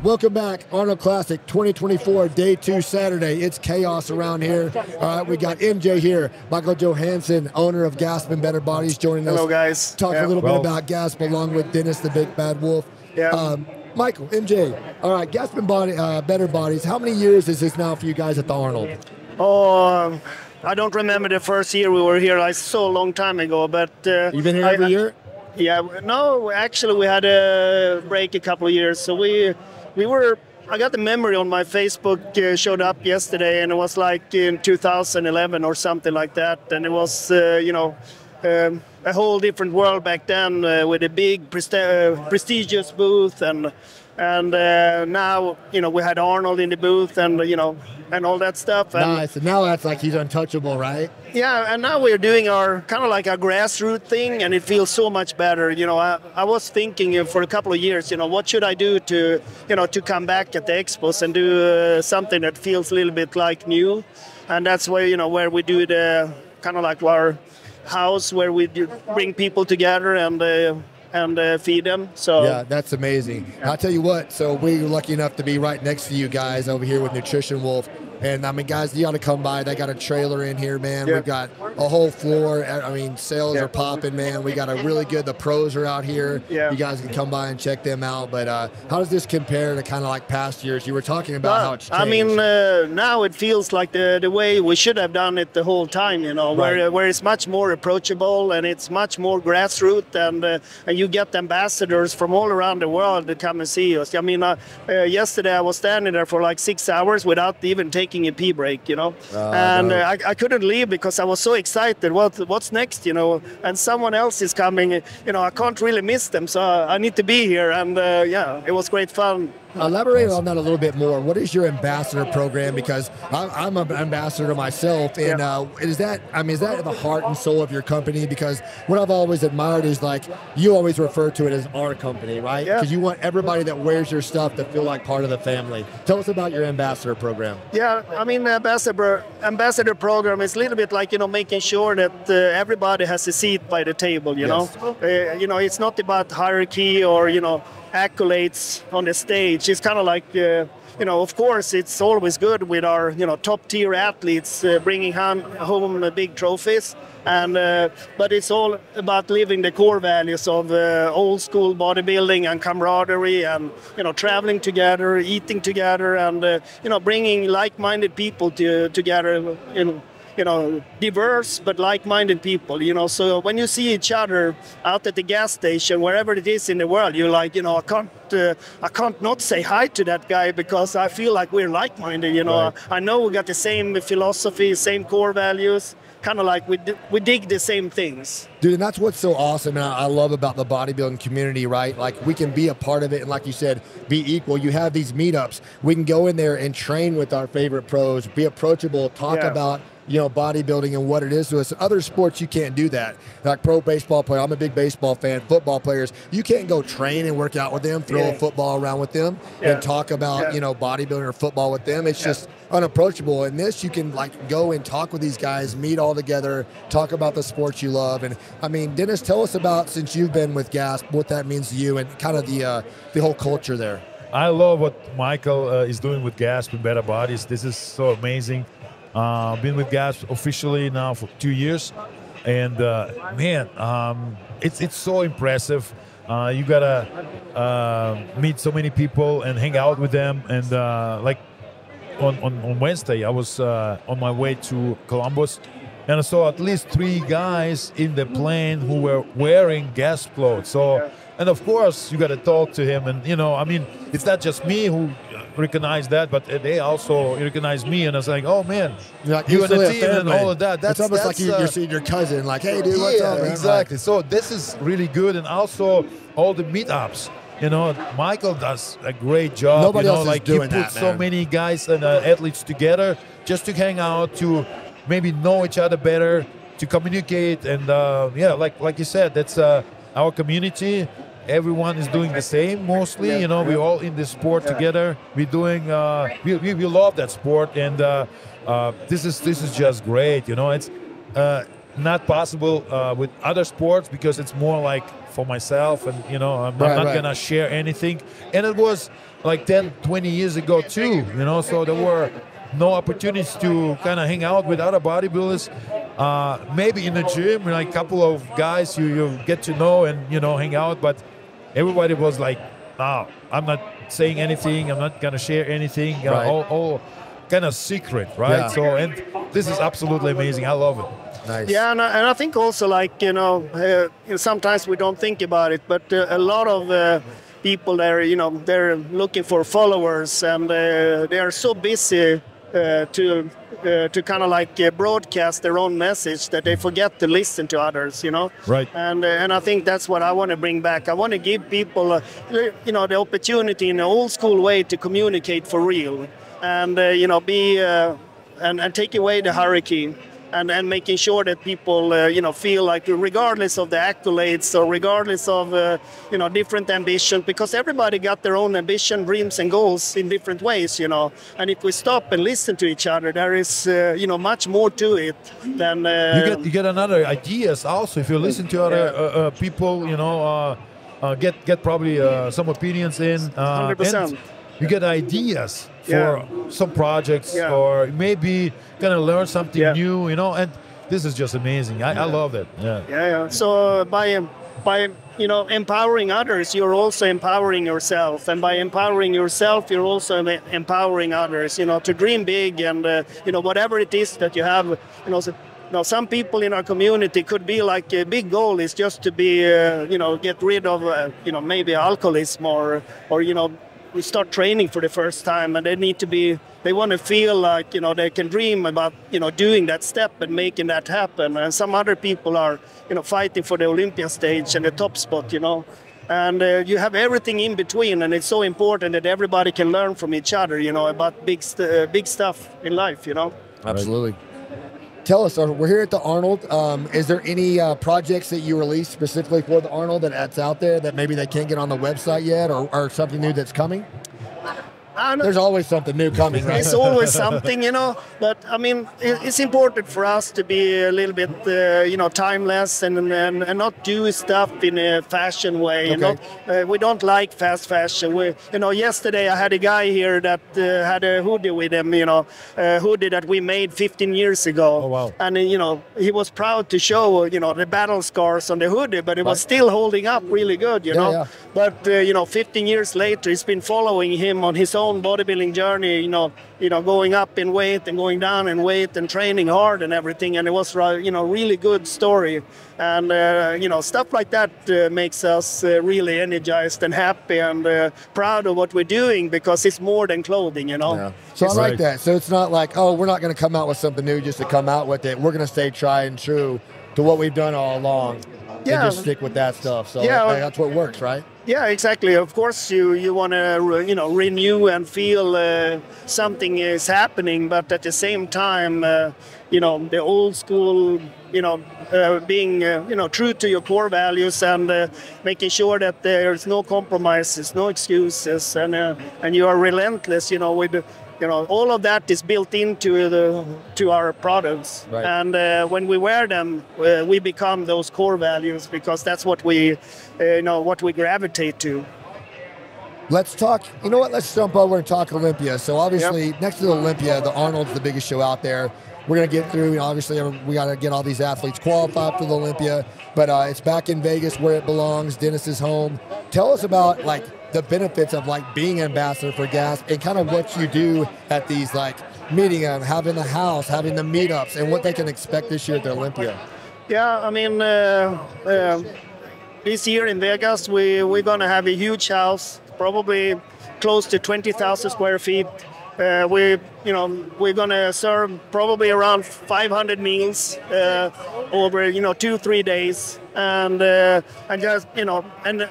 welcome back. Arnold Classic 2024, day 2, Saturday. It's chaos around here. All right, we got MJ here, Michael Johansson, owner of Gasp and Better Bodies, joining us. Hello, guys. Talk a little bit about Gasp along with Dennis, the Big Bad Wolf. Yeah. Michael, MJ, all right, Gasp and Better Bodies. How many years is this now for you guys at the Arnold? Oh, I don't remember the first year we were here. Like so long time ago, but you've been here every year. Yeah, no, actually we had a break a couple of years. So we were, I got the memory on my Facebook, showed up yesterday, and it was like in 2011 or something like that. And it was, you know, a whole different world back then with a big prestigious booth. And now, you know, we had Arnold in the booth and, you know, and all that stuff. And nice. And now that's like he's untouchable, right? Yeah, and now we're doing our kind of like a grassroots thing, and it feels so much better. You know, I was thinking for a couple of years, you know, what should I do to, you know, to come back at the expos and do something that feels a little bit like new, and that's where, you know, where we do the kind of like our house where we bring people together and feed them. So yeah, that's amazing. I'll tell you what, so we're lucky enough to be right next to you guys over here with Nutrition Wolf. And I mean, guys, you got to come by. They got a trailer in here, man. We've got a whole floor. I mean, sales are popping, man. We got a really good, the pros are out here. You guys can come by and check them out. But how does this compare to kind of like past years? You were talking about how it's changed. I mean, now it feels like the way we should have done it the whole time, you know, where it's much more approachable and it's much more grassroots, and you get ambassadors from all around the world to come and see us. I mean, yesterday I was standing there for like 6 hours without even taking a pee break, you know, and I couldn't leave because I was so excited. What's next, you know? And someone else is coming, you know. I can't really miss them, so I need to be here. And yeah, it was great fun. Elaborate on that a little bit more. What is your ambassador program? Because I'm an ambassador myself, and is that the heart and soul of your company? Because what I've always admired is like you always refer to it as our company, right? Because you want everybody that wears your stuff to feel like part of the family. Tell us about your ambassador program. Yeah, I mean, ambassador program is a little bit like, you know, making sure that everybody has a seat by the table. You know, you know, it's not about hierarchy or, you know, accolades on the stage. It's kind of like, you know, of course, it's always good with our, you know, top tier athletes bringing home big trophies. And but it's all about living the core values of old school bodybuilding and camaraderie, and, you know, traveling together, eating together, and you know, bringing like-minded people together in, you know, diverse but like-minded people, you know. So when you see each other out at the gas station, wherever it is in the world, you're like, you know, I can't not say hi to that guy because I feel like we're like-minded, you know. I know we got the same philosophy, same core values, kind of like we dig the same things. Dude, and that's what's so awesome and I love about the bodybuilding community, right? Like, we can be a part of it, and like you said, be equal. You have these meetups. We can go in there and train with our favorite pros, be approachable, talk about, you know, bodybuilding and what it is to us. Other sports, you can't do that. Like pro baseball player, I'm a big baseball fan. Football players, you can't go train and work out with them, throw a football around with them, and talk about, you know, bodybuilding or football with them. It's just unapproachable. And this, you can like go and talk with these guys, meet all together, talk about the sports you love. And I mean, Dennis, tell us about, since you've been with Gasp, what that means to you and kind of the whole culture there. I love what Michael is doing with Gasp and Better Bodies. This is so amazing. Been with Gasp officially now for 2 years, and man, it's so impressive. You gotta meet so many people and hang out with them. And like on Wednesday, I was on my way to Columbus, and I saw at least 3 guys in the plane who were wearing Gasp clothes. So, and of course, you gotta talk to him, and, you know, I mean, it's not just me who recognize that, but they also recognize me, and I was like, oh man, like, you and the team and all of that. It's almost like you're seeing your cousin, like, hey dude, what's up, man? Exactly. So this is really good, and also all the meetups. You know, Michael does a great job. Nobody else is like doing he puts so many guys and athletes together just to hang out, to maybe know each other better, to communicate, and yeah, like you said, that's our community. Everyone is doing the same mostly. You know, we're all in this sport together. We're doing. We love that sport, and this is just great. You know, it's not possible with other sports because it's more like for myself, and I'm not gonna share anything. And it was like 10, 20 years ago too, so there were no opportunities to kind of hang out with other bodybuilders. Maybe in the gym, like a couple of guys you get to know and hang out, but everybody was like, no, I'm not saying anything, I'm not gonna share anything, all kind of secret, right? Yeah. So, and this is absolutely amazing. I love it. Nice. Yeah, and I think also, like, sometimes we don't think about it, but a lot of people there, they're looking for followers, and they are so busy to kind of like broadcast their own message that they forget to listen to others, Right. And I think that's what I want to bring back. I want to give people, the opportunity in an old school way to communicate for real, and be and take away the hierarchy. And making sure that people, feel like, regardless of the accolades or regardless of, different ambition, because everybody got their own ambition, dreams, and goals in different ways, And if we stop and listen to each other, there is, much more to it than. You get another ideas also if you listen to other people, get probably some opinions in. 100%. And you get ideas for some projects, or maybe gonna learn something new, and this is just amazing. I love it. Yeah. So by empowering others, you're also empowering yourself, and by empowering yourself, you're also empowering others. To dream big, and whatever it is that you have. Some people in our community could be like, a big goal is just to be, get rid of, maybe alcoholism, or we start training for the first time, and they want to feel like, they can dream about, doing that step and making that happen. And some other people are, fighting for the Olympia stage and the top spot, And you have everything in between, and it's so important that everybody can learn from each other, about big stuff in life, Absolutely. Tell us, we're here at the Arnold. Is there any projects that you released specifically for the Arnold that's out there that maybe they can't get on the website yet, or something new that's coming? There's always something new coming, right? It's always something, But I mean, it's important for us to be a little bit, timeless and not do stuff in a fashion way. Okay. We don't like fast fashion. Yesterday I had a guy here that had a hoodie with him, a hoodie that we made 15 years ago. Oh, wow. And he was proud to show, the battle scars on the hoodie, but it was still holding up really good, Yeah. But 15 years later, he's been following him on his own bodybuilding journey, going up in weight and going down in weight and training hard and everything, and it was really good story, and stuff like that makes us really energized and happy and proud of what we're doing, because it's more than clothing, Yeah. So I like that. So it's not like, oh, we're not going to come out with something new just to come out with it. We're going to stay tried and true to what we've done all along. And just stick with that stuff. So that's what works, right? Yeah, exactly. Of course, you want to renew and feel something is happening, but at the same time, the old school, being true to your core values, and making sure that there's no compromises, no excuses, and you are relentless. With all of that is built to our products, right. And when we wear them, we become those core values, because that's what we gravitate to. Let's talk. You know what? Let's jump over and talk Olympia. So obviously, next to the Olympia, the Arnold's the biggest show out there. We're going to get through, obviously, we got to get all these athletes qualified for the Olympia, but it's back in Vegas where it belongs, Dennis's home. Tell us about, the benefits of, being ambassador for Gasp, and kind of what you do at these, meeting them, having the house, having the meetups, and what they can expect this year at the Olympia. Yeah, I mean, this year in Vegas, we're going to have a huge house, probably close to 20,000 square feet. We're going to serve probably around 500 meals over 2-3 days, and just and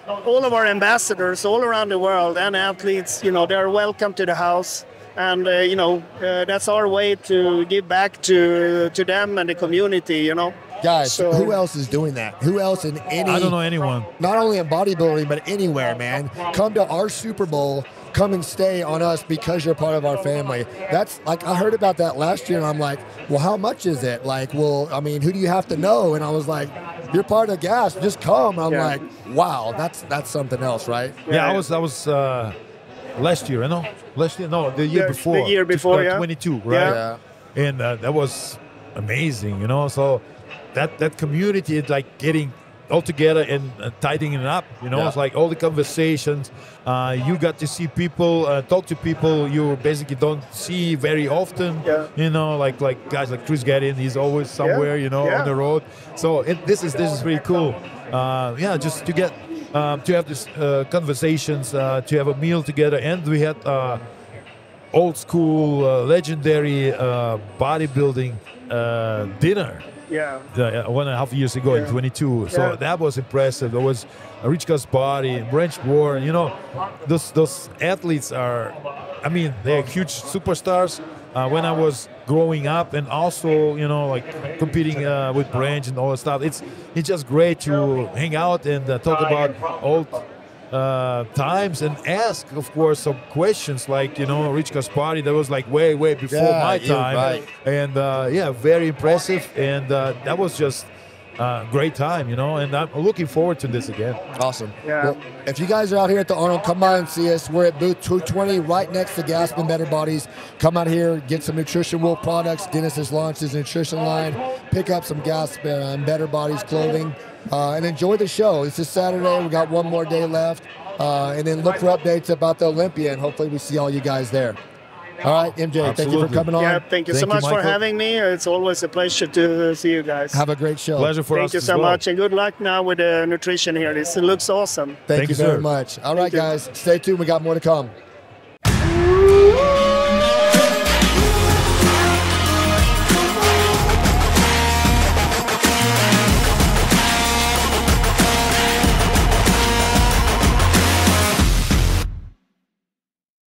all of our ambassadors all around the world and athletes, they're welcome to the house, and that's our way to give back to them and the community. Guys, who else is doing that? Who else in any... I don't know anyone. Not only in bodybuilding, but anywhere, man. Come to our Super Bowl come and stay on us because you're part of our family. That's like, I heard about that last year and I'm like, well, how much is it? Like, well, I mean, who do you have to know? And I was like, you're part of Gasp, just come. I'm like, wow, that's something else, right? Yeah, I was last year, the year before. The year before, 22, right? Yeah. And that was amazing, So that community is like getting all together and tightening it up, It's like all the conversations. You got to see people, talk to people you basically don't see very often. Like guys like Chris Gaddin, he's always somewhere, on the road. So this is really cool. Just to get to have this conversations, to have a meal together, and we had old school, legendary bodybuilding dinner. Yeah. 1.5 years ago in 22. So that was impressive. There was a Rich Gasp body, Branch Warren. Those athletes are, they're huge superstars. When I was growing up, and also, like competing with Branch and all that stuff, it's just great to hang out and talk about old times and ask, of course, some questions like, Rich Gasp body that was like way before my time. Right. And very impressive. And that was just great time, and I'm looking forward to this again. Awesome. Yeah. Well, if you guys are out here at the Arnold, come by and see us. We're at booth 220 right next to Gasp and Better Bodies. Come out here, get some Nutrition Wolf products. Dennis has launched his nutrition line. Pick up some Gasp and Better Bodies clothing. And enjoy the show. This is Saturday. We got one more day left. And then look for updates about the Olympia, and hopefully we see all you guys there. All right, MJ, Absolutely. thank you for coming on. Yeah, thank you so much for Michael. having me. It's always a pleasure to see you guys. Have a great show. Pleasure for us. Thank you as so well. much, and good luck now with the nutrition here. This looks awesome. Thank you sir. very much. All right, you. guys, stay tuned. We got more to come.